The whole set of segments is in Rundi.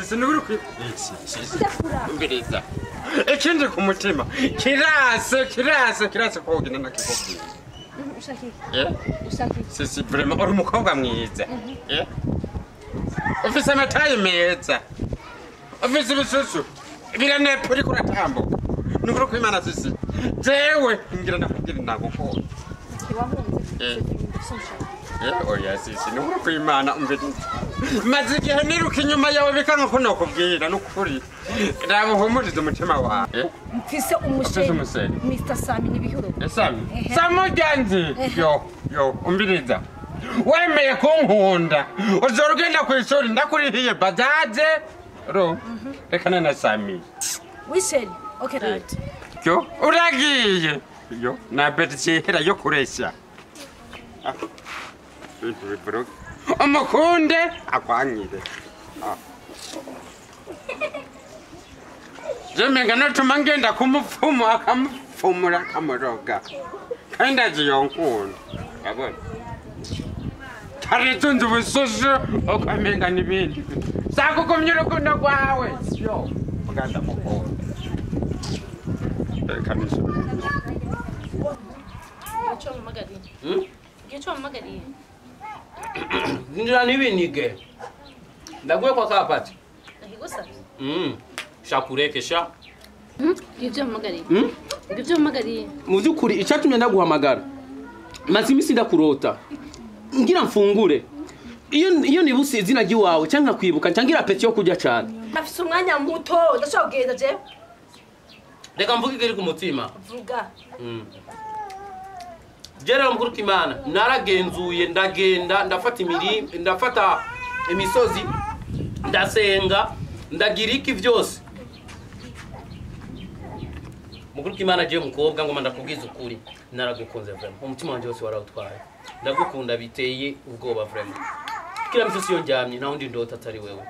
sisi nuri kwi mbiriza ikindi ku mutima kirase kogena nakikubwira ushaki ushaki sisi vraiment uri umukobwa mwiza ufise amataye meza ufise ibisusu biranepo uri kuratambuka nukuri kwimana sisi jewe ngira ndakubwira ndagukunda oya sisi nukuri kwimana umbiriza maze igihe niruka inyuma yawe bikanga ko nakubwira nukuri raba uhumurize umutima wawe mfise umushere Mr. Sami n'ibihuro Sami Samujanzi yo umbiriza wemeye kunkunda uzora ugenda kw'ishuri ndakurihiye bajaje ro reka na Sami wisheri okay right yo uragiye yo na betihera yo kuresha umukunde akwanyire jemenga notuma ngenda kumupfumu akamupfumura akamuroga kandi aziyonkunda yabona tarizunze ubususu ukamenga n'ibindi sakukumye urukundo rwawe yo uganda mukunda kabisa Gicho magari Ndira nibinige. Ndaguye kwa kapati. Ndahigusa. Shakureke sha. Gicho magari. Gicho magari. Mu byukuri icyatumye ndaguhamagara. Maze imisi ndakurota. Ngira mfungure. Iyo nibusi izina giwawe cyangwa kwibuka cyangwa apeti yo kujya cyane. Afise umwanya muto ndashaka kugenda je. Reka mvuge kiri ku mutima. Vuga. Jera mukuru kimana naragenzuye ndagenda ndafata imisozi ndasenga ndagira iki byose mukuru kimana je mukobwa ngo ndakubwiza ukuri naragukunze vraiment umutima wanje wose warawutwaye ndagukunda biteye ubwoba vraiment kila misozi yo njamye nta wundi ndota atari wewe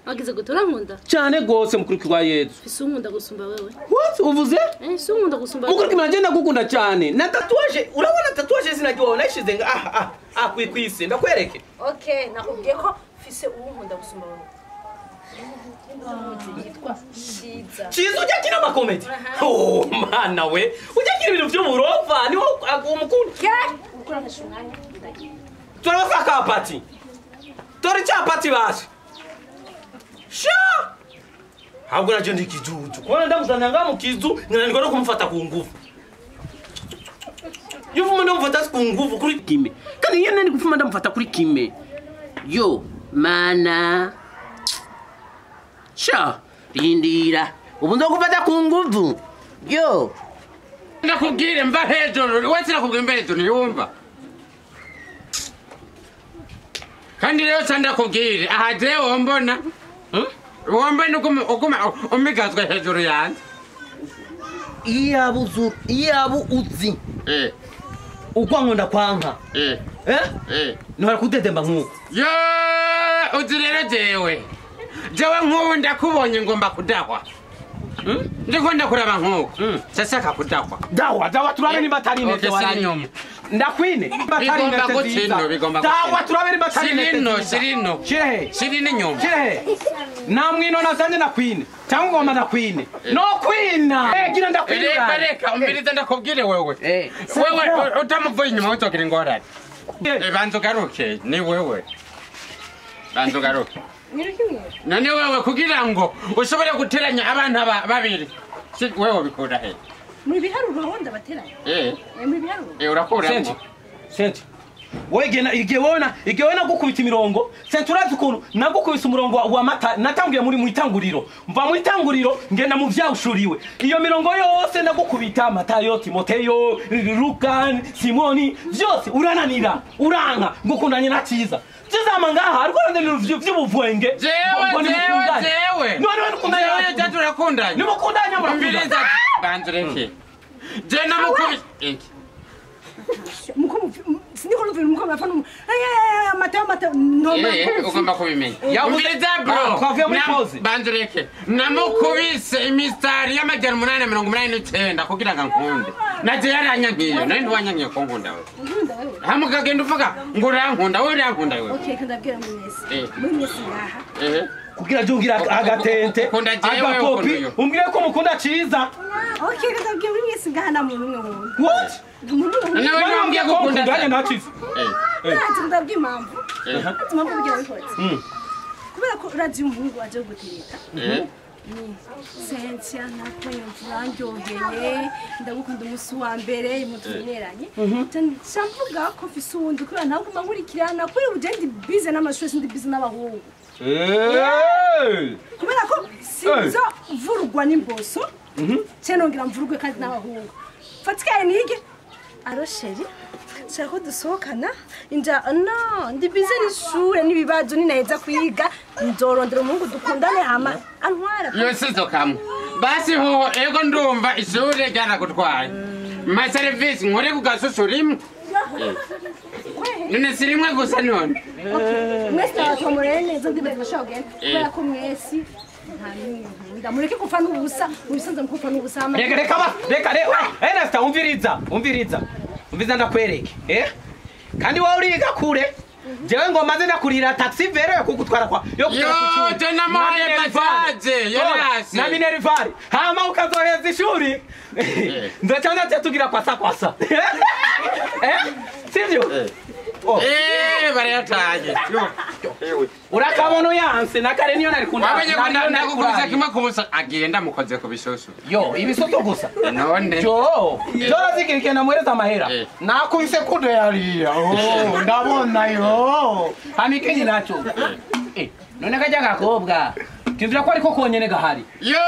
Wagize gutora nkunda cyane gose mukuru kwa Yesu Fisunkunda gusumba wewe What uvuze Sunkunda gusumba mukuru kimana ndagukunda cyane na tatuaje urabona tatuaje zinagiwa nashize nga kwikwise ndakwereke Okay nakubwiye ko fise unkunda gusumba wewe Chizo ujya kina makomedi Oh mana we ujya kina ibintu by'uburofa niho umukuru ukora nkashunganya turabafaka apati tori cha apati basi Sha! Habwo naje ndikijuju. Kwana ndamuzanya ngamu kizu ngananirwa no kumufata ku nguvu. Yuvuma ndamufata ku nguvu kuri kime. Kandi yene ndi gufuma ndamufata kuri kime. Yo, mana. Sha, rindira. Ubu ndokufata ku nguvu. Yo. Ndakubwire mba hejuru, wese nakubwire mba hejuru yumva. Kandi rero ndakubwire aha je wombona Wamba nukuma umigazwe hejuru yanze. Iyabu uzi. Ukwankunda kwanka. Ntwara kudedemba nkuko. Yo uzi rero jewe nkunda kubonye ngomba kudahwa. Ndikunda kuraba nkuko. Sasa kakudahwa. Dawa turabe ni batari nete waranyoma. Ndakwine batari nete ziza. Dawa turabe ni batari nete. Sirino. Sirino nyoma. Namwino nazanye na kwine cyangwa ngoma na kwine no kwina gira ndakwina reka umbiriza ndakubwire wewe wewe utamuvuye inyuma utokira ingorane banzo garuke ni wewe banzo garuke none wewe kugira ngo ushobore guteranya abana babiri wewe bikura he muri biharuro honda bateranya muri biharuro urakura senti Wegena igewona gukubita imirongo senturazi ukuntu nagukubisa umurongo wa mata natanguye muri itanguriro mva muri itanguriro ngenda mu vyawushuriwe iyo mirongo yose nagukubita Matayo Timoteyo Luka Simoni byose urananira uranka ngukundanye na Kiza Kizama ngaha ariko ndende vy'ubuvwenge jewe none nakundanye cyane turakundanye nimukundanye mbiriza banzureke je namukubise Siniko numva umuko bafana Matayo no ugomba kubimenya umbiriza bro twavuye muri pause banzureke namukubise imistari y'amajyana 889 kugira ngo nkunde naje yaranyangiye nari ndwanyangiye ko nkunda we hamukagenda uvuga ngo urankunda we urankunda we Okay kandabwira mwese muri mwese ngaha kugira jungira agatente Ukunda jewe, agapopi ukunda uyu. umbwire ko mukunda ciza Okay, ndabwiye muri mwese ngahana muntu umwe wundi. what nawe nambwiye ko ukunda ndanye na ciza Ati ndabwiye impamvu. Ati impamvu bigira bikoze. Kubera ko urazi umuhungu waje gutereta. Sentia nakoye mvuranjoheye ndagukunda umunsi wa mbere imutuneranye. Cyamvuga ko mfise uwundi kubera ntabwo mankurikirana kuri ubujendi bize n'amashuri sindi bize n'abahungu. Kubera ko sinzo vurugwa n'imboso. Ngira mvurugwe kandi n'abahungu. Fatikaye nige arosheri shaka dusohokana inja no ndi bize n'ishure n'ibibazo ninaheza kwiga nzorondera umuhungu dukundane hama antwara yo sizo kamwe basi ho ego ndumva ishure ryana gutwaye ma service nkore kugasusurimu none sirimwe gusa none mwese abatomorere neza ndibafasha kugenda kubera ko mwese ndamureke kufa n'ubusa mubisanze mukufa n'ubusa reka Ernest umviriza ndakwereke kandi wowe uriga kure jewe ngo maze ndakurira taxi vero yo kugutwara kwa yo yo tena maye bazaje yarasi na minervari hama ukazoheza ishuri ndocyana tugira kwasa sivyo barayataje urakabono yanse nakare niyo nari kunda wamenye ko ndakuguruza kimwe kubusa agenda mukoze ku bisoso yo ibisoto gusa none yo zikirike namwereza amahera nakubise kudo yariya ndabona yo hamikenye nacho none kajya gakobwa kimvira ko ariko konyene gahari yo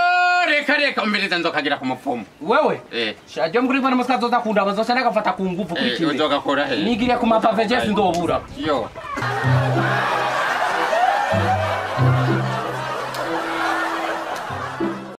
reka umbiriza nzokagira ku mupfumu wewe shaje muri bana muskazo zakunda bazose nagafata ku nguvu kwikine uzogakora he nigire ku mapave je sindobura yo